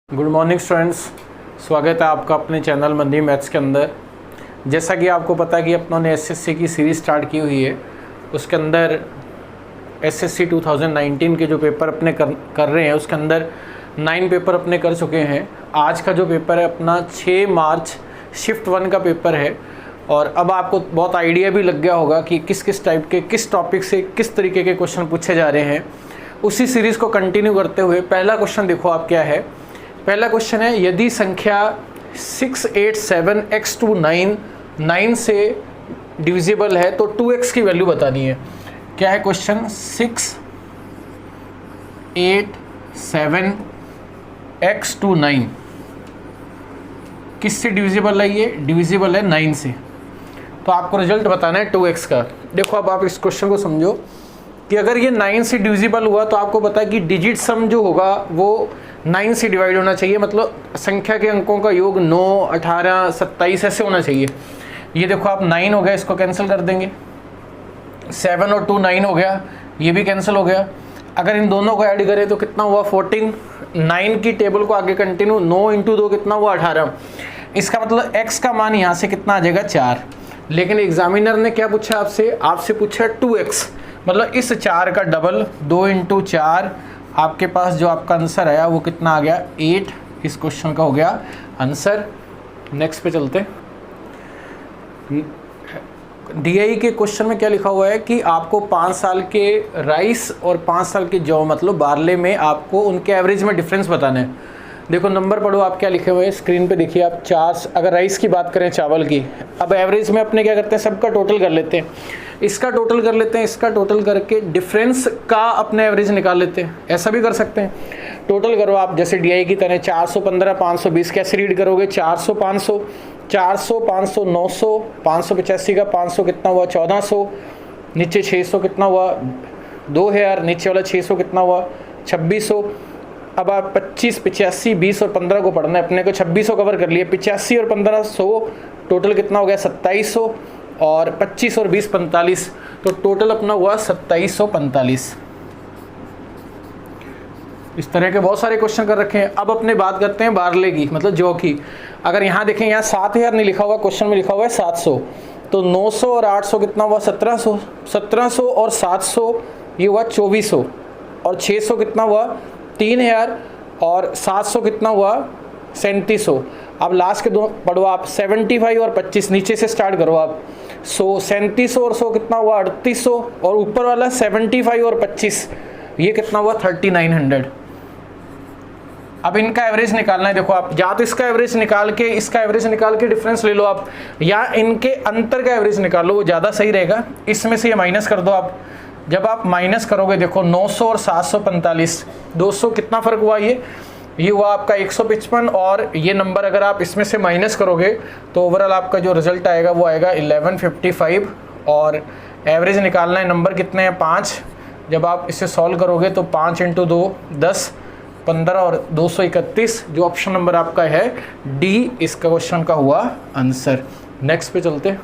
Good morning students, स्वागत है आपका अपने चैनल मंदी मैथ्स के अंदर। जैसा कि आपको पता है कि अपनों ने एसएससी की सीरीज़ स्टार्ट की हुई है, उसके अंदर एसएससी 2019 के जो पेपर अपने कर रहे हैं उसके अंदर 9 पेपर अपने कर चुके हैं। आज का जो पेपर है अपना 6 मार्च शिफ्ट 1 का पेपर है और अब आपको बहुत आइडिया भी लग गया होगा कि किस किस टाइप के किस टॉपिक से किस तरीके के क्वेश्चन पूछे जा रहे हैं। उसी सीरीज़ को कंटिन्यू करते हुए पहला क्वेश्चन देखो आप क्या है। पहला क्वेश्चन है, यदि संख्या 687x29 9 से डिविजिबल है तो 2x की वैल्यू बतानी है। क्या है क्वेश्चन? 687x29 किससे डिविजिबल है? ये डिविजिबल है 9 से, तो आपको रिजल्ट बताना है 2x का। देखो अब आप इस क्वेश्चन को समझो कि अगर ये 9 से डिविजिबल हुआ तो आपको पता है कि डिजिट सम जो होगा वो 9 से डिवाइड होना चाहिए, मतलब संख्या के अंकों का योग 9, 18, 27 ऐसे होना चाहिए। ये देखो आप 9 हो गया, इसको कैंसिल कर देंगे। 7 और 2 9 हो गया, ये भी कैंसिल हो गया। अगर इन दोनों को ऐड करें तो कितना हुआ? 14। 9 की टेबल को आगे कंटिन्यू, 9 × 2 कितना हुआ? 18। इसका मतलब x का मान यहाँ से कितना आ जाएगा? 4। लेकिन एग्जामिनर ने क्या पूछा आपसे? आपसे पूछा 2x, मतलब इस 4 का डबल। 2 × 4 आपके पास जो आपका आंसर आया वो कितना आ गया? 8। इस क्वेश्चन का हो गया आंसर। नेक्स्ट पे चलते। डीआई के क्वेश्चन में क्या लिखा हुआ है कि आपको 5 साल के राइस और 5 साल के जौ मतलब बारले में आपको उनके एवरेज में डिफरेंस बताना है। देखो नंबर पढ़ो आप, क्या लिखे हुए हैं स्क्रीन पे देखिए आप। 4, अगर राइस की बात करें चावल की, अब एवरेज में अपने क्या करते हैं, सबका टोटल कर लेते हैं, इसका टोटल कर लेते हैं, इसका टोटल करके डिफरेंस का अपने एवरेज निकाल लेते हैं। ऐसा भी कर सकते हैं। टोटल करो आप जैसे डीआई की तरह 415 520 कैसे रीड करोगे? 400 500 400 500 900 585 का 500 कितना हुआ? 1400। नीचे 600 कितना हुआ? 2000। नीचे वाला 600 कितना हुआ? 2600। अब आप 25 85 20 और 15 को पढ़ना है अपने को। 2600 कवर कर लिए, 85 और 1500 टोटल कितना हो गया? 2700 और 25 और 20 45, तो टोटल अपना हुआ 2745। इस तरह के बहुत सारे क्वेश्चन कर रखे हैं। अब अपने बात करते हैं बारले की, मतलब जौ की। अगर यहाँ देखें, यहाँ 7000 नहीं लिखा हुआ, क्वेश्चन में लिखा हुआ है 700, तो 900 और 800 कितना हुआ? 1700। 1700 और 700 ये हुआ 2400, और 600 कितना हुआ? 3000, और 700 कितना हुआ? 3700। अब लास्ट के दो पढ़ो आप, 75 और 25, नीचे से स्टार्ट करो आप। 3700 और 100 कितना हुआ? 3800, और ऊपर वाला 75 और 25 ये कितना हुआ? 3900। अब इनका एवरेज निकालना है। देखो आप, या तो इसका एवरेज निकाल के इसका एवरेज निकाल के डिफरेंस ले लो आप, या इनके अंतर का एवरेज निकाल लो, वो ज़्यादा सही रहेगा। इसमें से ये माइनस कर दो आप। जब आप माइनस करोगे, देखो 900 और 745, 200 कितना फ़र्क हुआ? ये हुआ आपका 155, और ये नंबर अगर आप इसमें से माइनस करोगे तो ओवरऑल आपका जो रिजल्ट आएगा वो आएगा 1155। और एवरेज निकालना है, नंबर कितने हैं? 5। जब आप इसे सॉल्व करोगे तो 5 × 2 10, 15 और 231, जो ऑप्शन नंबर आपका है डी, इसका क्वेश्चन का हुआ आंसर। नेक्स्ट पे चलते।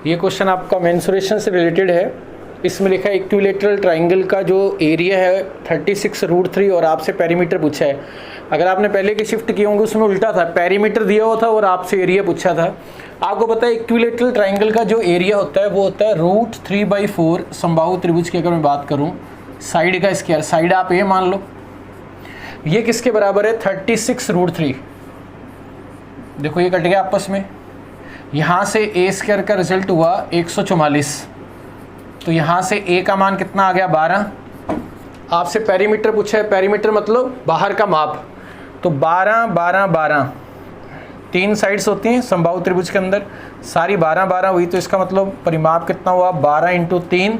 ये क्वेश्चन आपका मेंसुरेशन से रिलेटेड है। इसमें लिखा है इक्विलेटरल ट्राइंगल का जो एरिया है 36√3 और आपसे पेरीमीटर पूछा है। अगर आपने पहले के शिफ्ट किए होंगे उसमें उल्टा था, पेरीमीटर दिया हुआ था और आपसे एरिया पूछा था। आपको पता है इक्विलेटरल ट्राइंगल का जो एरिया होता है वो होता है √3/4 समबाहु त्रिभुज की। अगर मैं बात करूं साइड का स्क्वायर, साइड आप ये मान लो, ये किसके बराबर है? 36√3। देखो ये कट गया आपस में, यहाँ से ए स्क्वायर का रिजल्ट हुआ 144, तो यहाँ से a का मान कितना आ गया? 12। आपसे पेरीमीटर पूछा है, पेरीमीटर मतलब बाहर का माप, तो 12 12 12 3 साइड्स होती हैं समबाहु त्रिभुज के अंदर, सारी 12 12 हुई, तो इसका मतलब परिमाप कितना हुआ? 12 × 3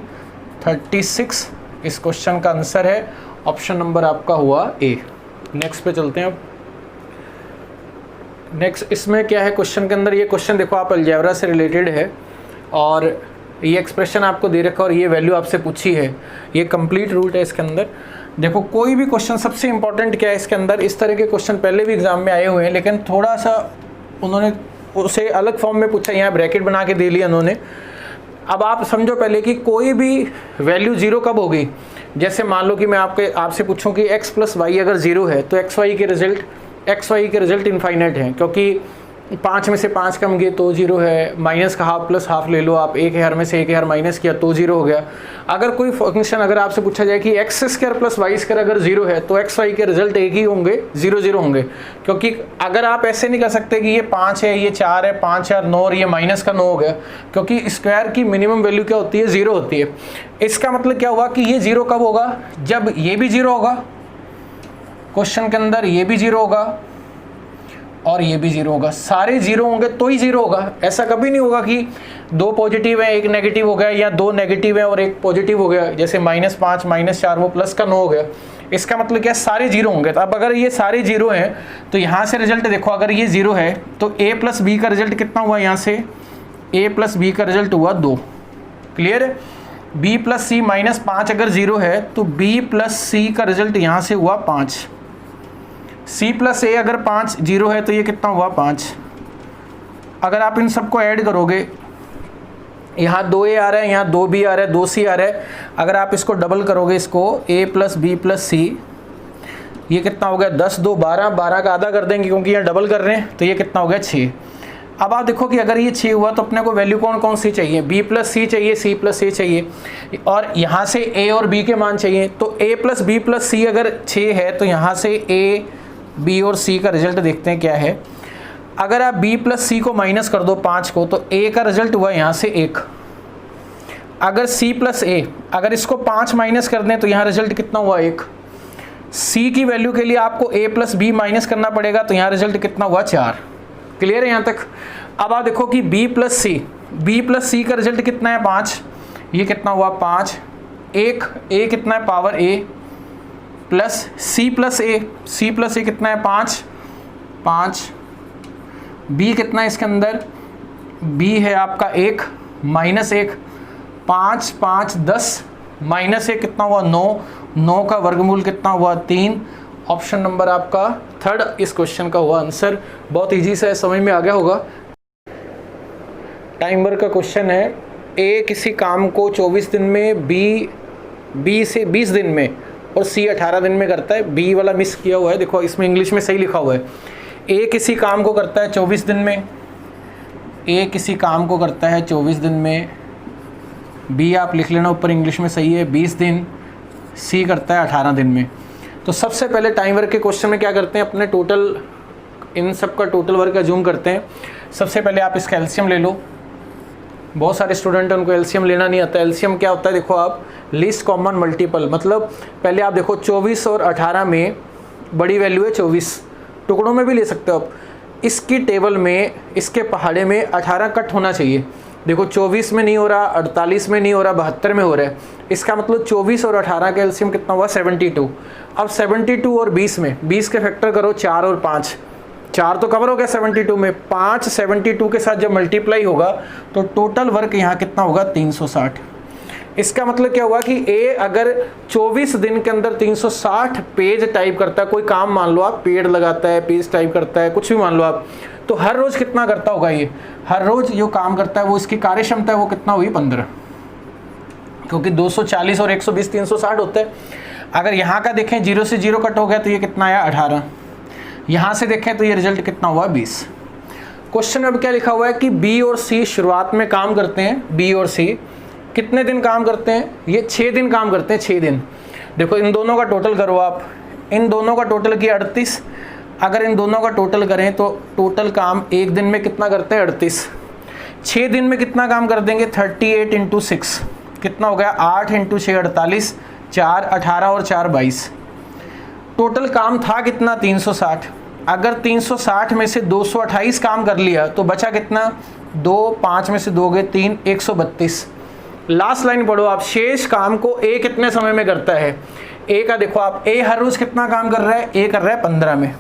36। इस क्वेश्चन का आंसर है ऑप्शन नंबर आपका हुआ ए। नेक्स्ट पे चलते हैं अब। नेक्स्ट इसमें क्या है क्वेश्चन के अंदर? ये क्वेश्चन देखो आप अलजेब्रा से रिलेटेड है, और ये एक्सप्रेशन आपको दे रखा और ये वैल्यू आपसे पूछी है। ये कंप्लीट रूट है इसके अंदर। देखो कोई भी क्वेश्चन, सबसे इंपॉर्टेंट क्या है इसके अंदर, इस तरह के क्वेश्चन पहले भी एग्जाम में आए हुए हैं, लेकिन थोड़ा सा उन्होंने उसे अलग फॉर्म में पूछा। यहाँ ब्रैकेट बना के दे लिया उन्होंने। अब आप समझो पहले कि कोई भी वैल्यू जीरो कब होगी, जैसे मान लो कि मैं आपसे पूछूं कि x प्लस वाई अगर जीरो है तो एक्स वाई के रिजल्ट इनफाइनाइट हैं, क्योंकि 5 में से 5 कम गए तो जीरो है, माइनस का हाफ प्लस हाफ ले लो आप, एक हर में से एक हर माइनस किया तो जीरो हो गया। अगर कोई फंक्शन अगर आपसे पूछा जाए कि x square plus y square अगर जीरो है तो एक्स वाई के रिजल्ट एक ही होंगे, 0 0 होंगे, क्योंकि अगर आप ऐसे नहीं कर सकते कि ये 5 है ये 4 है, 5 4 9 और ये माइनस का 9 हो गया, क्योंकि स्क्वायर की मिनिमम वैल्यू क्या होती है, 0 होती है। इसका मतलब क्या हुआ कि ये 0 कब होगा, जब ये भी 0 होगा, क्वेश्चन के अंदर ये भी 0 होगा और ये भी 0 होगा, सारे 0 होंगे तो ही 0 होगा। ऐसा कभी नहीं होगा कि 2 पॉजिटिव है 1 नेगेटिव हो गया, या 2 नेगेटिव है और 1 पॉजिटिव हो गया, जैसे -5 -4 वो प्लस का 9 हो गया। इसका मतलब क्या, सारे 0 होंगे। तो अब अगर ये सारे 0 हैं तो यहाँ से रिजल्ट देखो, अगर ये 0 है तो a प्लस बी का रिजल्ट कितना हुआ, यहाँ से a प्लस बी का रिजल्ट हुआ 2। क्लियर है। b प्लस सी -5 अगर 0 है तो b प्लस सी का रिजल्ट यहाँ से हुआ 5। c प्लस ए अगर 5 0 है तो ये कितना हुआ 5। अगर आप इन सबको ऐड करोगे, यहाँ 2a आ रहा है, यहाँ 2b आ रहा है, 2c आ रहा है, अगर आप इसको डबल करोगे, इसको a प्लस बी प्लस सी, ये कितना हो गया 10 2 12, 12 का आधा कर देंगे क्योंकि यहाँ डबल कर रहे हैं, तो ये कितना हो गया 6। अब आप देखो कि अगर ये 6 हुआ तो अपने को वैल्यू कौन कौन सी चाहिए, b प्लस सी चाहिए, c प्लस ए चाहिए, और यहाँ से a और b के मान चाहिए। तो a प्लस बी प्लस सी अगर 6 है तो यहाँ से a b और c का रिजल्ट देखते हैं क्या है। अगर आप b प्लस सी को माइनस कर दो 5 को तो a का रिजल्ट हुआ यहाँ से 1। अगर c प्लस a, अगर इसको 5 माइनस कर दें तो यहाँ रिजल्ट कितना हुआ 1। c की वैल्यू के लिए आपको a प्लस बी माइनस करना पड़ेगा तो यहाँ रिजल्ट कितना हुआ 4। क्लियर है यहाँ तक। अब आप देखो कि b प्लस सी का रिजल्ट कितना है 5, ये कितना हुआ 5, एक a कितना है power a, plus C plus A कितना है 5, b कितना है इसके अंदर, b है आपका 1 माइनस 1, 5 5 10 माइनस 1 कितना हुआ 9 का वर्गमूल कितना हुआ 3। ऑप्शन नंबर आपका 3 इस क्वेश्चन का हुआ आंसर। बहुत इजी सा है, समझ में आ गया होगा। टाइम वर्क का क्वेश्चन है, ए किसी काम को 24 दिन में, बी से 20 दिन में और सी 18 दिन में करता है। बी वाला मिस किया हुआ है, देखो इसमें इंग्लिश में सही लिखा हुआ है। ए किसी काम को करता है 24 दिन में, ए किसी काम को करता है 24 दिन में, बी आप लिख लेना ऊपर इंग्लिश में सही है 20 दिन, सी करता है 18 दिन में। तो सबसे पहले टाइम वर्क के क्वेश्चन में क्या करते हैं, अपने टोटल, इन सब का टोटल वर्क अज्यूम करते हैं। सबसे पहले आप इसका एलसीएम ले लो। बहुत सारे स्टूडेंट हैं उनको एलसीएम लेना नहीं आता। एलसीएम क्या होता है, देखो आप लीस्ट कॉमन मल्टीपल, मतलब पहले आप देखो 24 और 18 में बड़ी वैल्यू है 24, टुकड़ों में भी ले सकते हो आप। इसकी टेबल में, इसके पहाड़े में 18 कट होना चाहिए। देखो 24 में नहीं हो रहा, 48 में नहीं हो रहा, 72 में हो रहा है। इसका मतलब 24 और 18 का एलसीएम कितना हुआ 72। अब 72 और 20 में 20 के फैक्टर करो 4 और 5, 4 तो कवर हो गया 72 में, 5 72 के साथ जब मल्टीप्लाई होगा तो टोटल वर्क यहाँ कितना होगा 360। इसका मतलब क्या हुआ कि ए अगर 24 दिन के अंदर 360 पेज टाइप करता है, कोई काम मान लो आप, पेड़ लगाता है, पेज टाइप करता है, कुछ भी मान लो आप, तो हर रोज कितना करता होगा ये, हर रोज जो काम करता है वो इसकी कार्य क्षमता है वो कितना हुई 15, क्योंकि 240 और 120 360 होता है। अगर यहाँ का देखें 0 से 0 कट हो गया तो ये कितना आया 18, यहाँ से देखें तो ये रिजल्ट कितना हुआ 20। क्वेश्चन में अब क्या लिखा हुआ है कि बी और सी शुरुआत में काम करते हैं, बी और सी कितने दिन काम करते हैं, ये 6 दिन काम करते हैं, 6 दिन। देखो इन दोनों का टोटल करो आप, इन दोनों का टोटल किया 38, अगर इन दोनों का टोटल करें तो टोटल काम एक दिन में कितना करते हैं 38, 6 दिन में कितना काम कर देंगे 38 × 6 कितना हो गया 8 × 6 48, 4 18 और 4 22। टोटल काम था कितना 360, अगर 360 में से 228 काम कर लिया तो बचा कितना 2, 5 में से 2 गए 3, 132। लास्ट लाइन पढ़ो आप, शेष काम को ए कितने समय में करता है। ए का देखो आप, ए हर रोज कितना काम कर रहा है, ए कर रहा है 15 में।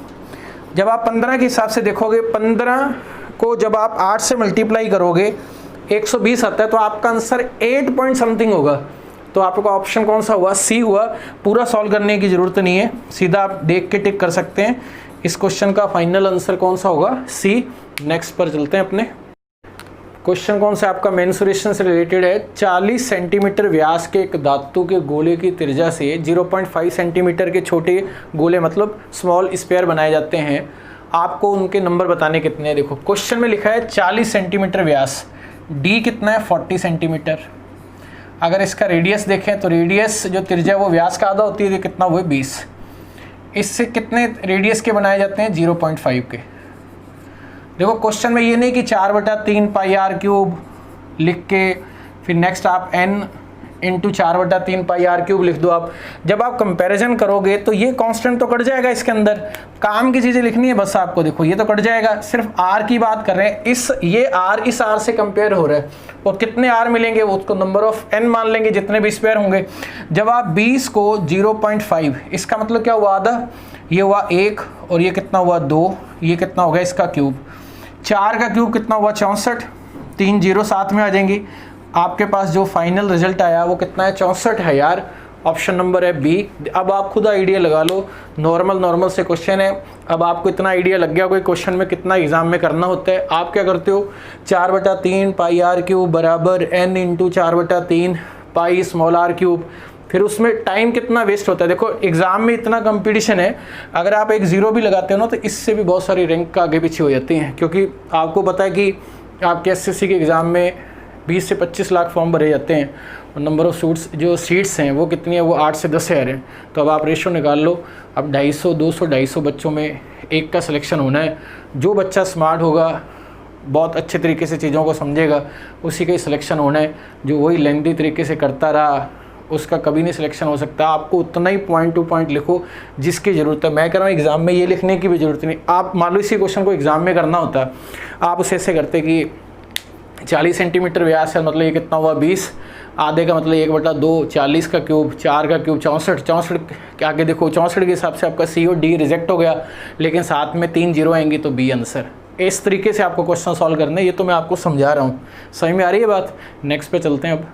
जब आप 15 के हिसाब से देखोगे, 15 को जब आप 8 से मल्टीप्लाई करोगे 120 आता है, तो आपका आंसर 8 पॉइंट समथिंग होगा। तो आपका ऑप्शन कौन सा हुआ, सी हुआ। पूरा सॉल्व करने की जरूरत नहीं है, सीधा आप देख के टिक कर सकते हैं। इस क्वेश्चन का फाइनल आंसर कौन सा होगा, सी। नेक्स्ट पर चलते हैं अपने। क्वेश्चन कौन सा आपका मेंसुरेशन से रिलेटेड है। 40 सेंटीमीटर व्यास के एक धातु के गोले की त्रिज्या से 0.5 सेंटीमीटर के छोटे गोले मतलब स्मॉल स्पेयर बनाए जाते हैं, आपको उनके नंबर बताने कितने हैं। देखो क्वेश्चन में लिखा है 40 सेंटीमीटर व्यास, डी कितना है 40 सेंटीमीटर। अगर इसका रेडियस देखें तो रेडियस जो त्रिज्या वो व्यास का आधा होती है, तो कितना वो है 20। इससे कितने रेडियस के बनाए जाते हैं 0.5 के। देखो क्वेश्चन में ये नहीं कि 4/3 पाई आर क्यूब लिख के फिर नेक्स्ट आप n into 4/3 pi r cube लिख दो। आप जब आप कंपैरिजन करोगे तो ये कांस्टेंट तो कट जाएगा, इसके अंदर काम की चीज़ें लिखनी है बस आपको। देखो ये तो कट जाएगा, सिर्फ r की बात कर रहे हैं, ये r इस r से कंपेयर हो रहा है और कितने r मिलेंगे वो उसको नंबर ऑफ n मान लेंगे जितने भी स्पेयर होंगे। जब आप 20 को 0.5, इसका मतलब क्या हुआ आधा, ये हुआ 1 और ये कितना हुआ 2, ये कितना होगा इसका क्यूब, 4 का क्यूब कितना हुआ 64, 3 0 साथ में आ जाएंगी। आपके पास जो फाइनल रिजल्ट आया वो कितना है 64 है यार। ऑप्शन नंबर है बी। अब आप खुद आइडिया लगा लो, नॉर्मल से क्वेश्चन है। अब आपको इतना आइडिया लग गया कोई क्वेश्चन में कितना एग्जाम में करना होता है। आप क्या करते हो 4/3 पाई आर क्यूब बराबर n into 4/3 pi small r cube, फिर उसमें टाइम कितना वेस्ट होता है। देखो एग्जाम में इतना कंपटीशन है, अगर आप एक 0 भी लगाते हो ना तो इससे भी बहुत सारी रैंक आगे पीछे हो जाती हैं, क्योंकि आपको पता है कि आपके SSC के एग्ज़ाम में 20 से 25 लाख फॉर्म भरे जाते हैं और नंबर ऑफ़ सीट्स हैं वो कितनी है, वो 8 से 10 हज़ार है। तो अब आप रेशो निकाल लो। अब 250 250 बच्चों में एक का सिलेक्शन होना है। जो बच्चा स्मार्ट होगा, बहुत अच्छे तरीके से चीज़ों को समझेगा, उसी का ही सिलेक्शन होना है। जो वही लेंथी तरीके से करता रहा उसका कभी नहीं सिलेक्शन हो सकता। आपको उतना ही पॉइंट टू पॉइंट लिखो जिसकी ज़रूरत है। मैं कह रहा हूँ एग्ज़ाम में ये लिखने की भी ज़रूरत नहीं। आप मान लो इसी क्वेश्चन को एग्ज़ाम में करना होता, आप उसे ऐसे करते कि 40 सेंटीमीटर व्यास है, मतलब ये कितना हुआ 20, आधे का मतलब 1/2, 40 का क्यूब, 4 का क्यूब 64 के आगे देखो 64 के हिसाब से आपका सी और डी रिजेक्ट हो गया, लेकिन साथ में 3 0 आएंगी तो बी आंसर। इस तरीके से आपको क्वेश्चन सॉल्व करना है, ये तो मैं आपको समझा रहा हूँ। समझ में आ रही है बात। नेक्स्ट पे चलते हैं। अब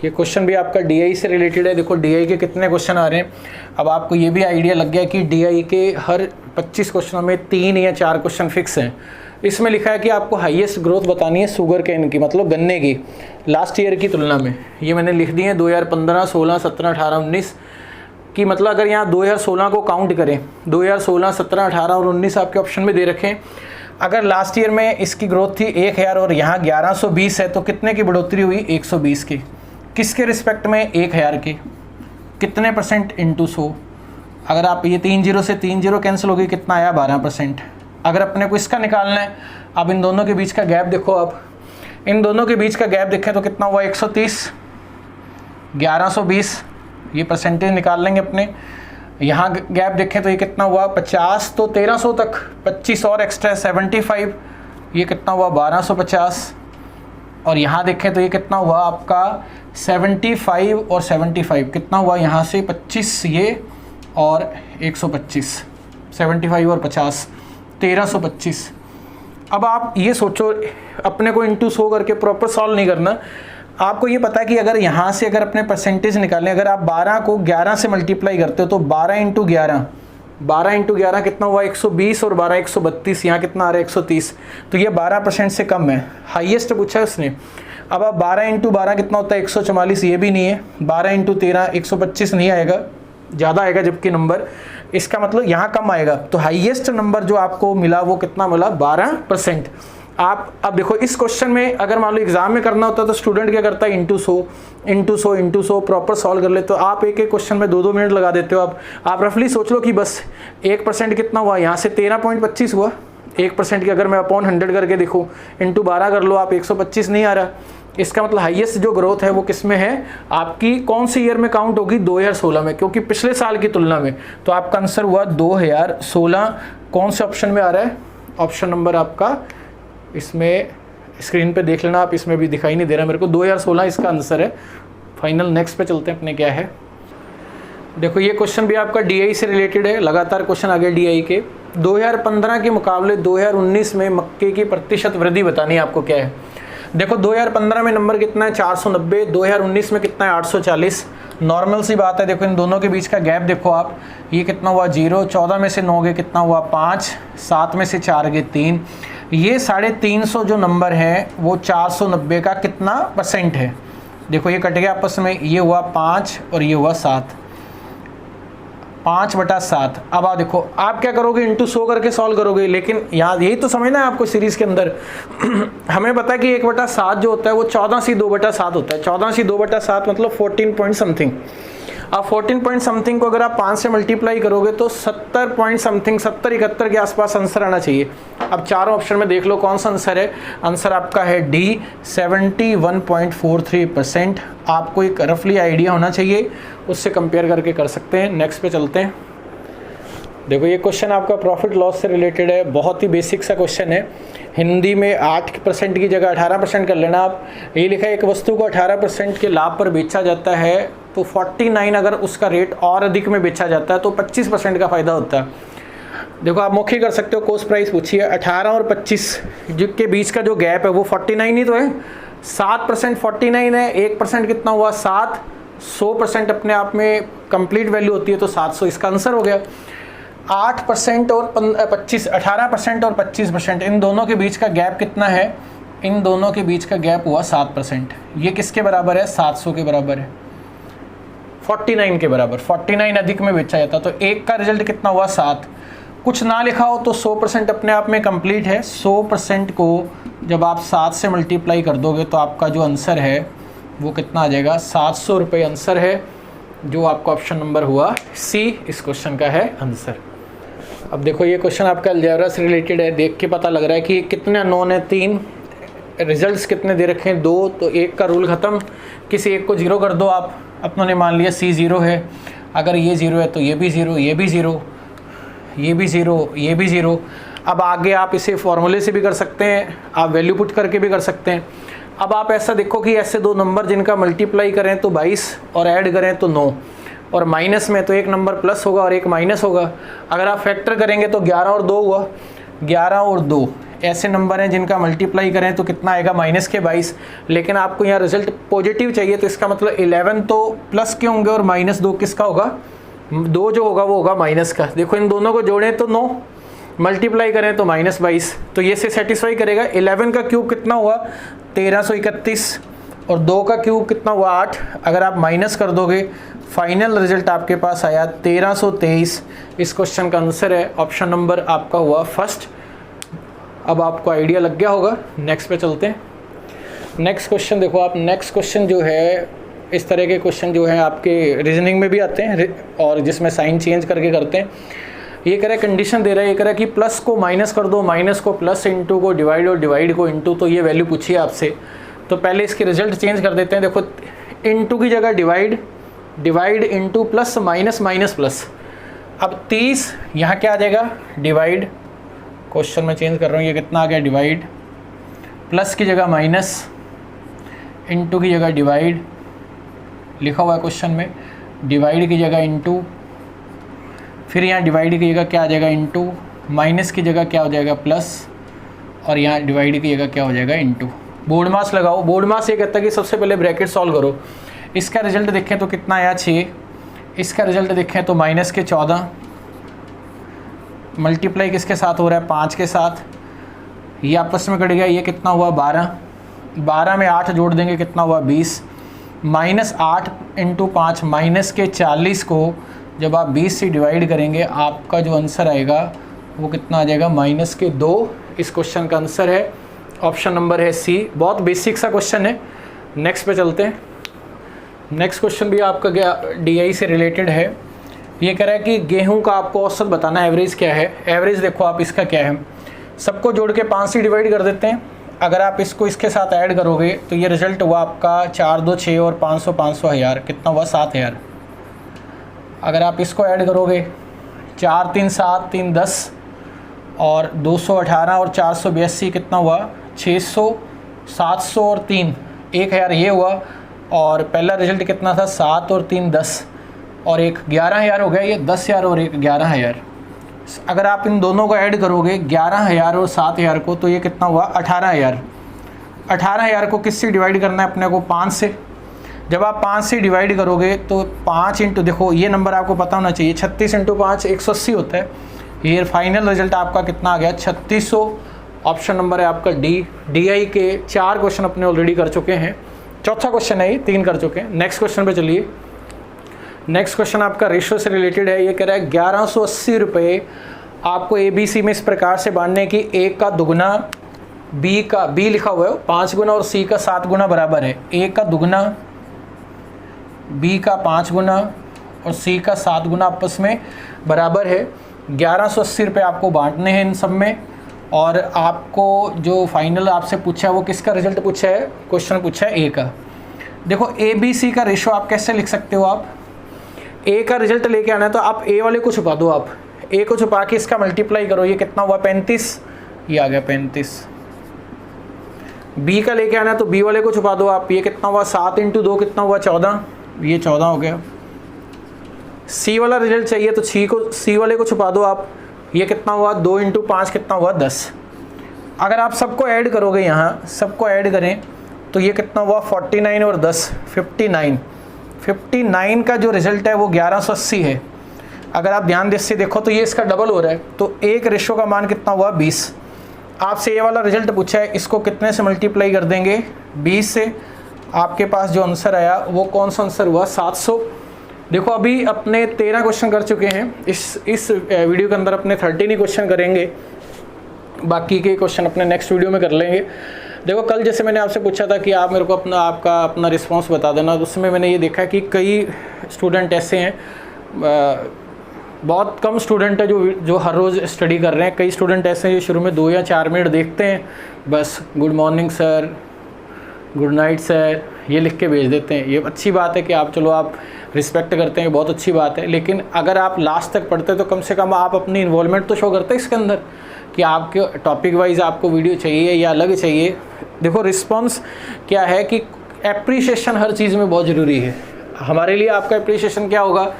ये क्वेश्चन भी आपका DI से रिलेटेड है। देखो DI के कितने क्वेश्चन आ रहे हैं। अब आपको ये भी आइडिया लग गया कि DI के हर 25 क्वेश्चनों में 3 या 4 क्वेश्चन फिक्स हैं। इसमें लिखा है कि आपको हाईएस्ट ग्रोथ बतानी है शुगर केन की, मतलब गन्ने की, लास्ट ईयर की तुलना में। ये मैंने लिख दिए हैं 2015, 16, 17, 18, 19 की। मतलब अगर यहाँ 2016 को काउंट करें, 2016, 17, 18 और 19 आपके ऑप्शन में दे रखें। अगर लास्ट ईयर में इसकी ग्रोथ थी 1000 और यहाँ 1120 है, तो कितने की बढ़ोतरी हुई 120 की। किसके रिस्पेक्ट में 1000 के, कितने परसेंट इंटू 100। अगर आप ये 3 0 से 3 0 कैंसिल हो गई, कितना आया 12%। अगर अपने को इसका निकालना है, अब इन दोनों के बीच का गैप देखो। अब इन दोनों के बीच का गैप देखें तो कितना हुआ 130, 1120, ये परसेंटेज निकाल लेंगे अपने। यहाँ गैप देखें तो ये कितना हुआ 50, तो 1300 तक, 25 और एक्स्ट्रा 75, ये कितना हुआ 1250। और यहाँ देखें तो ये कितना हुआ आपका 75 और 75, कितना हुआ यहाँ से 25 ये और 125, 75 और 50, 1325। अब आप ये सोचो, अपने को इंटू 100 करके प्रॉपर सॉल्व नहीं करना। आपको ये पता है कि अगर यहाँ से अगर अपने परसेंटेज निकालें, अगर आप 12 को 11 से मल्टीप्लाई करते हो तो 12 इंटू 11 कितना हुआ 120 और 12 132, यहाँ कितना आ रहा है 130। तो ये 12% से कम है, हाईएस्ट पूछा है उसने। अब आप 12 इंटू 12 कितना होता है 144, ये भी नहीं है। 12 इंटू 13 125 नहीं आएगा, ज़्यादा आएगा जबकि नंबर, इसका मतलब यहाँ कम आएगा। तो हाईएस्ट नंबर जो आपको मिला वो कितना मिला 12%। आप अब देखो इस क्वेश्चन में अगर मान लो एग्जाम में करना होता तो स्टूडेंट क्या करता है इंटू 100 प्रॉपर सॉल्व कर ले। तो आप एक एक क्वेश्चन में 2-2 मिनट लगा देते हो। आप रफली सोच लो कि बस 1% कितना हुआ, यहाँ से 13.25 हुआ। 1% की अगर मैं अपॉन 100 करके देखूँ, इंटू 12 कर लो आप, 125 नहीं आ रहा। इसका मतलब हाईएस्ट जो ग्रोथ है वो किस में है, आपकी कौन सी ईयर में काउंट होगी 2016 में, क्योंकि पिछले साल की तुलना में। तो आपका आंसर हुआ 2016। कौन से ऑप्शन में आ रहा है, ऑप्शन नंबर आपका इसमें स्क्रीन पे देख लेना आप, इसमें भी दिखाई नहीं दे रहा मेरे को, 2016 इसका आंसर है फाइनल। नेक्स्ट पे चलते हैं अपने, क्या है देखो ये क्वेश्चन भी आपका DI से रिलेटेड है। लगातार क्वेश्चन आ गए DI के। 2015 के मुकाबले 2019 में मक्के की प्रतिशत वृद्धि बतानी है आपको क्या है। देखो 2015 में नंबर कितना है 490, 2019 में कितना है 840। नॉर्मल सी बात है। देखो इन दोनों के बीच का गैप देखो आप, ये कितना हुआ 0, 14 में से 9 गए कितना हुआ 5, 7 में से 4 गए 3, ये 350 जो नंबर है वो 490 का कितना परसेंट है। देखो ये कट गया आपस में, ये हुआ 5 और ये हुआ 7, 5/7। अब आप देखो आप क्या करोगे, इंटू 100 करके सॉल्व करोगे, लेकिन यहाँ यही तो समझना है आपको सीरीज़ के अंदर। हमें पता है कि 1/7 जो होता है वो 14/2/7 होता है। 14/2/7 मतलब 14 पॉइंट समथिंग। अब 14 पॉइंट समथिंग को अगर आप 5 से मल्टीप्लाई करोगे तो 70 पॉइंट समथिंग, 70-71 के आसपास आंसर आना चाहिए। अब चारों ऑप्शन में देख लो कौन सा आंसर है। आंसर आपका है डी, 71.43%। आपको एक रफली आइडिया होना चाहिए, उससे कंपेयर करके कर सकते हैं। नेक्स्ट पे चलते हैं। देखो ये क्वेश्चन आपका प्रॉफिट लॉस से रिलेटेड है, बहुत ही बेसिक सा क्वेश्चन है। हिंदी में 8% की जगह 18% कर लेना आप। ये लिखा है एक वस्तु को 18% के लाभ पर बेचा जाता है तो 49 अगर उसका रेट और अधिक में बेचा जाता है तो 25% का फ़ायदा होता है। देखो आप मौखिक कर सकते हो, कॉस्ट प्राइस पूछिए। 18 और 25 के बीच का जो गैप है वो 49 ही तो है। 7% 49 है, 1% कितना हुआ 7। 100% अपने आप में कंप्लीट वैल्यू होती है तो 700 इसका आंसर हो गया। 8% और 25, 18% और 25%, इन दोनों के बीच का गैप कितना है? इन दोनों के बीच का गैप हुआ 7%। ये किसके बराबर है? 700 के बराबर है, 49 के बराबर। 49 अधिक में बेचा जाता तो एक का रिजल्ट कितना हुआ 7। कुछ ना लिखा हो तो 100% अपने आप में कंप्लीट है। 100% को जब आप 7 से मल्टीप्लाई कर दोगे तो आपका जो आंसर है वो कितना आ जाएगा? 700 रुपये आंसर है, जो आपका ऑप्शन नंबर हुआ सी इस क्वेश्चन का है आंसर। अब देखो ये क्वेश्चन आपका अलजेब्रा से रिलेटेड है। देख के पता लग रहा है कि कितने नॉन है, 3 रिजल्ट्स कितने दे रखे हैं, 2, तो एक का रूल ख़त्म। किसी एक को 0 कर दो आप। अपनों ने मान लिया सी 0 है, अगर ये 0 है तो ये भी 0, ये भी 0, ये भी 0, ये भी 0। अब आगे आप इसे फॉर्मूले से भी कर सकते हैं, आप वैल्यू पुट करके भी कर सकते हैं। अब आप ऐसा देखो कि ऐसे दो नंबर जिनका मल्टीप्लाई करें तो 22 और ऐड करें तो 9, और माइनस में तो एक नंबर प्लस होगा और एक माइनस होगा। अगर आप फैक्टर करेंगे तो 11 और 2 हुआ, 11 और 2 ऐसे नंबर हैं जिनका मल्टीप्लाई करें तो कितना आएगा? माइनस के 22। लेकिन आपको यहाँ रिजल्ट पॉजिटिव चाहिए तो इसका मतलब 11 तो प्लस के होंगे और -2 किसका होगा? 2 जो होगा वो होगा माइनस का। देखो इन दोनों को जोड़ें तो 9, मल्टीप्लाई करें तो -22, तो ये से सेटिस्फाई करेगा। 11 का क्यूब कितना हुआ? 1331, और 2 का क्यूब कितना हुआ? 8। अगर आप माइनस कर दोगे फाइनल रिजल्ट आपके पास आया 1323। इस क्वेश्चन का आंसर है ऑप्शन नंबर आपका हुआ फर्स्ट। अब आपको आइडिया लग गया होगा। नेक्स्ट पे चलते हैं। नेक्स्ट क्वेश्चन देखो आप, नेक्स्ट क्वेश्चन जो है, इस तरह के क्वेश्चन जो है आपके रीजनिंग में भी आते हैं और जिसमें साइन चेंज करके करते हैं। ये कह रहा है कंडीशन दे रहा है, ये कह रहा है कि प्लस को माइनस कर दो, माइनस को प्लस, इंटू को डिवाइड और डिवाइड को इंटू। तो ये वैल्यू पूछी है आपसे, तो पहले इसके रिजल्ट चेंज कर देते हैं। देखो इंटू की जगह divide, divide into plus, minus minus plus. अब 30 यहाँ क्या आ जाएगा? डिवाइड। क्वेश्चन में चेंज कर रहा हूँ, ये कितना आ गया? डिवाइड। प्लस की जगह माइनस, इंटू की जगह डिवाइड, लिखा हुआ है क्वेश्चन में। डिवाइड की जगह इंटू, फिर यहाँ डिवाइड की जगह क्या आ जाएगा? इंटू। माइनस की जगह क्या हो जाएगा? प्लस, और यहाँ डिवाइड की जगह क्या हो जाएगा? इंटू। बोर्ड मास लगाओ। बोर्ड मास ये कहता है कि सबसे पहले ब्रैकेट सॉल्व करो। इसका रिजल्ट देखें तो कितना आया? 6। इसका रिजल्ट देखें तो माइनस के 14, मल्टीप्लाई किसके साथ हो रहा है? 5 के साथ। ये आपस में कट गया, ये कितना हुआ? 12। 12 में 8 जोड़ देंगे कितना हुआ? 20। -8 इंटू 5 माइनस के 40 को जब आप 20 से डिवाइड करेंगे आपका जो आंसर आएगा वो कितना आ जाएगा? -2। इस क्वेश्चन का आंसर है ऑप्शन नंबर है सी। बहुत बेसिक सा क्वेश्चन है। नेक्स्ट पे चलते हैं। नेक्स्ट क्वेश्चन भी आपका DI से रिलेटेड है। ये कह रहा है कि गेहूं का आपको औसत बताना, एवरेज क्या है। एवरेज देखो आप इसका क्या है, सबको जोड़ के 5 से डिवाइड कर देते हैं। अगर आप इसको इसके साथ ऐड करोगे तो ये रिजल्ट हुआ आपका 4 2 6 और 500 500 1000, कितना हुआ? 7000। अगर आप इसको ऐड करोगे 4 3 7 3 10 और 218 और 482 कितना हुआ? 600 700 और 3 1000 ये हुआ। और पहला रिजल्ट कितना था? 7 और 3 10 और एक 11000 हो गया। ये 10000 और एक 11000। अगर आप इन दोनों को ऐड करोगे 11000 और 7000 को तो ये कितना हुआ? 18000। 18000 को किससे डिवाइड करना है अपने को? 5 से। जब आप 5 से डिवाइड करोगे तो 5 इंटू, देखो ये नंबर आपको पता होना चाहिए, 36 इंटू 5 180 होता है। ये फाइनल रिजल्ट आपका कितना आ गया? 3600 ऑप्शन नंबर है आपका डी। DI के 4 क्वेश्चन अपने ऑलरेडी कर चुके हैं, चौथा क्वेश्चन है ये, 3 कर चुके हैं। नेक्स्ट क्वेश्चन पे चलिए। नेक्स्ट क्वेश्चन आपका रेशियो से रिलेटेड है। ये कह रहा है 1180 रुपये आपको ABC में इस प्रकार से बांटने की A का दुगना B लिखा हुआ है 5 गुना और C का 7 गुना बराबर है। A का दुगना B का 5 गुना और C का 7 गुना आपस में बराबर है। 1180 रुपये आपको बांटने हैं इन सब में। और आपको जो फाइनल आपसे पूछा है वो किसका रिजल्ट पूछा है? क्वेश्चन पूछा है A का। देखो ABC का रेशो आप कैसे लिख सकते हो? आप A का रिजल्ट लेके आना है तो आप A वाले को छुपा दो। आप A को छुपा के इसका मल्टीप्लाई करो, ये कितना हुआ 35, ये आ गया 35। B का लेके आना है तो B वाले को छुपा दो आप, ये कितना हुआ 7 × 2 कितना हुआ 14, ये 14 हो गया। C वाला रिजल्ट चाहिए तो C वाले को छुपा दो आप, ये कितना हुआ 2 × 5 कितना हुआ 10। अगर आप सबको ऐड करोगे, यहाँ सबको ऐड करें तो ये कितना हुआ 49 और 10 59 का जो रिजल्ट है वो 1180 है। अगर आप ध्यान से देखो तो ये इसका डबल हो रहा है, तो एक रेशो का मान कितना हुआ 20। आपसे ये वाला रिजल्ट पूछा है, इसको कितने से मल्टीप्लाई कर देंगे 20 से। आपके पास जो आंसर आया वो कौन सा आंसर हुआ 700। देखो अभी अपने 13 क्वेश्चन कर चुके हैं, इस वीडियो के अंदर अपने 13 ही क्वेश्चन करेंगे, बाकी के क्वेश्चन अपने नेक्स्ट वीडियो में कर लेंगे। देखो कल जैसे मैंने आपसे पूछा था कि आप मेरे को अपना रिस्पांस बता देना, तो उसमें मैंने ये देखा कि कई स्टूडेंट ऐसे हैं, बहुत कम स्टूडेंट है जो हर रोज़ स्टडी कर रहे हैं। कई स्टूडेंट ऐसे हैं जो शुरू में 2 या 4 मिनट देखते हैं, बस good morning sir, good night sir, ये लिख के भेज देते हैं। ये अच्छी बात है कि आप रिस्पेक्ट करते हैं, बहुत अच्छी बात है, लेकिन अगर आप लास्ट तक पढ़ते तो कम से कम आप अपनी इन्वॉल्वमेंट तो शो करते हैं इसके अंदर कि आपके टॉपिक वाइज आपको वीडियो चाहिए या अलग चाहिए। देखो रिस्पॉन्स क्या है कि एप्रिसिएशन हर चीज़ में बहुत ज़रूरी है। हमारे लिए आपका एप्रिसिएशन क्या होगा?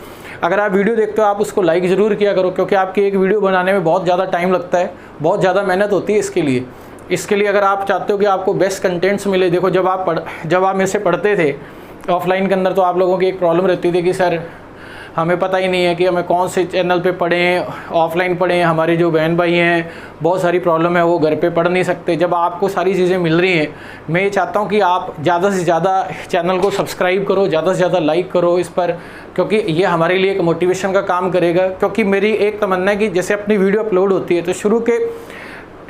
अगर आप वीडियो देखते हो आप उसको लाइक ज़रूर किया करो, क्योंकि आपकी एक वीडियो बनाने में बहुत ज़्यादा टाइम लगता है, बहुत ज़्यादा मेहनत होती है इसके लिए अगर आप चाहते हो कि आपको बेस्ट कंटेंट्स मिले। देखो जब आप मेरे से पढ़ते थे ऑफलाइन के अंदर, तो आप लोगों की एक प्रॉब्लम रहती थी कि सर हमें पता ही नहीं है कि हमें कौन से चैनल पे पढ़ें, ऑफलाइन पढ़ें। हमारे जो बहन भाई हैं बहुत सारी प्रॉब्लम है, वो घर पे पढ़ नहीं सकते। जब आपको सारी चीज़ें मिल रही हैं, मैं ये चाहता हूँ कि आप ज़्यादा से ज़्यादा चैनल को सब्सक्राइब करो, ज़्यादा से ज़्यादा लाइक करो इस पर, क्योंकि ये हमारे लिए एक मोटिवेशन का काम करेगा। क्योंकि मेरी एक तमन्ना है कि जैसे अपनी वीडियो अपलोड होती है तो शुरू के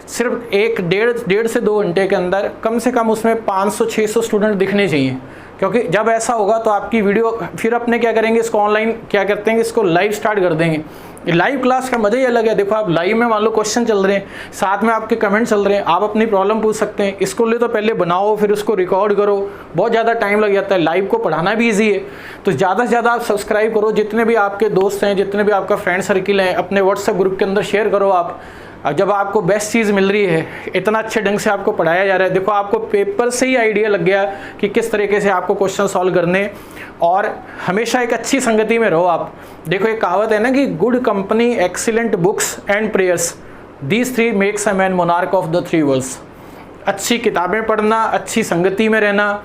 सिर्फ 1 से 2 घंटे के अंदर कम से कम उसमें 500-600 स्टूडेंट दिखने चाहिए, क्योंकि जब ऐसा होगा तो आपकी वीडियो फिर अपने क्या करेंगे, इसको ऑनलाइन क्या करते हैं, इसको लाइव स्टार्ट कर देंगे। लाइव क्लास का मज़ा ही अलग है। देखो आप लाइव में मान लो क्वेश्चन चल रहे हैं, साथ में आपके कमेंट चल रहे हैं, आप अपनी प्रॉब्लम पूछ सकते हैं। इसको लिए तो पहले बनाओ, फिर उसको रिकॉर्ड करो, बहुत ज़्यादा टाइम लग जाता है। लाइव को पढ़ाना भी ईजी है, तो ज़्यादा से ज़्यादा आप सब्सक्राइब करो। जितने भी आपके दोस्त हैं, जितने भी आपका फ्रेंड सर्किल है, अपने व्हाट्सएप ग्रुप के अंदर शेयर करो आप। जब आपको बेस्ट चीज़ मिल रही है, इतना अच्छे ढंग से आपको पढ़ाया जा रहा है, देखो आपको पेपर से ही आइडिया लग गया कि किस तरीके से आपको क्वेश्चन सॉल्व करने। और हमेशा एक अच्छी संगति में रहो आप। देखो एक कहावत है ना कि good company, excellent books and prayers, these 3 makes a man monarch of the 3 worlds. अच्छी किताबें पढ़ना, अच्छी संगति में रहना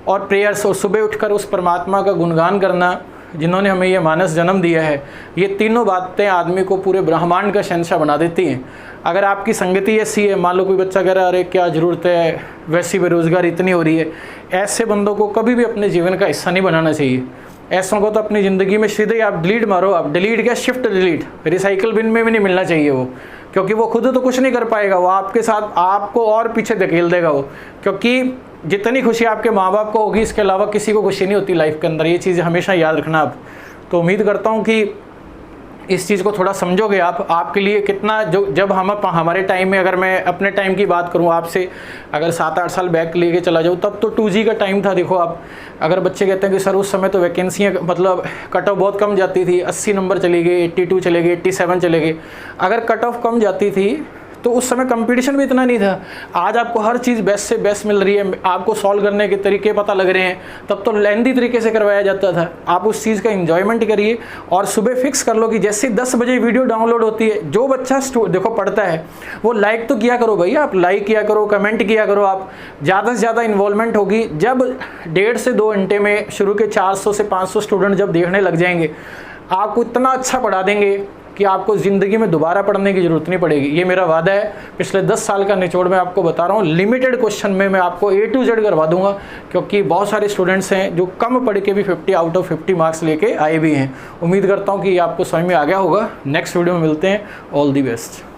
और प्रेयर्स, और सुबह उठकर उस परमात्मा का गुणगान करना जिन्होंने हमें ये मानस जन्म दिया है, ये तीनों बातें आदमी को पूरे ब्रह्मांड का शहंशाह बना देती हैं। अगर आपकी संगति ऐसी है, मान लो कोई बच्चा कह रहा है अरे क्या ज़रूरत है, वैसी बेरोज़गारी इतनी हो रही है, ऐसे बंदों को कभी भी अपने जीवन का हिस्सा नहीं बनाना चाहिए। ऐसों को तो अपनी ज़िंदगी में सीधे ही आप डिलीट मारो। आप डिलीट क्या, शिफ्ट डिलीट, रिसाइकल बिन में भी नहीं मिलना चाहिए वो, क्योंकि वो खुद तो कुछ नहीं कर पाएगा, वो आपके साथ आपको और पीछे धकेल देगा वो। क्योंकि जितनी खुशी आपके माँ बाप को होगी, इसके अलावा किसी को खुशी नहीं होती लाइफ के अंदर। ये चीज़ हमेशा याद रखना आप। तो उम्मीद करता हूँ कि इस चीज़ को थोड़ा समझोगे आप। आपके लिए कितना जब हमारे टाइम में, अगर मैं अपने टाइम की बात करूँ आपसे, अगर 7-8 साल बैक लेके चला जाऊँ, तब तो 2G का टाइम था। देखो आप, अगर बच्चे कहते हैं कि सर उस समय तो वैकेंसियाँ, मतलब कट ऑफ बहुत कम जाती थी, 80 नंबर चले गए, 82 चले गए, 87 चले गए। अगर कट ऑफ कम जाती थी तो उस समय कंपटीशन भी इतना नहीं था। आज आपको हर चीज़ बेस्ट से बेस्ट मिल रही है, आपको सॉल्व करने के तरीके पता लग रहे हैं। तब तो लेंदी तरीके से करवाया जाता था। आप उस चीज़ का एंजॉयमेंट करिए और सुबह फिक्स कर लो कि जैसे 10 बजे वीडियो डाउनलोड होती है, जो बच्चा देखो पढ़ता है वो लाइक तो किया करो भाई, आप लाइक किया करो, कमेंट किया करो। आप ज़्यादा से ज़्यादा इन्वॉल्वमेंट होगी। जब 1.5 से 2 घंटे में शुरू के 400 से 500 स्टूडेंट जब देखने लग जाएंगे, आपको इतना अच्छा पढ़ा देंगे कि आपको ज़िंदगी में दोबारा पढ़ने की ज़रूरत नहीं पड़ेगी। ये मेरा वादा है, पिछले 10 साल का निचोड़ मैं आपको बता रहा हूँ। लिमिटेड क्वेश्चन में मैं आपको A to Z करवा दूंगा, क्योंकि बहुत सारे स्टूडेंट्स हैं जो कम पढ़ के भी 50 आउट ऑफ 50 मार्क्स लेके आए भी हैं। उम्मीद करता हूँ कि ये आपको समझ में आ गया होगा। नेक्स्ट वीडियो में मिलते हैं। All the best.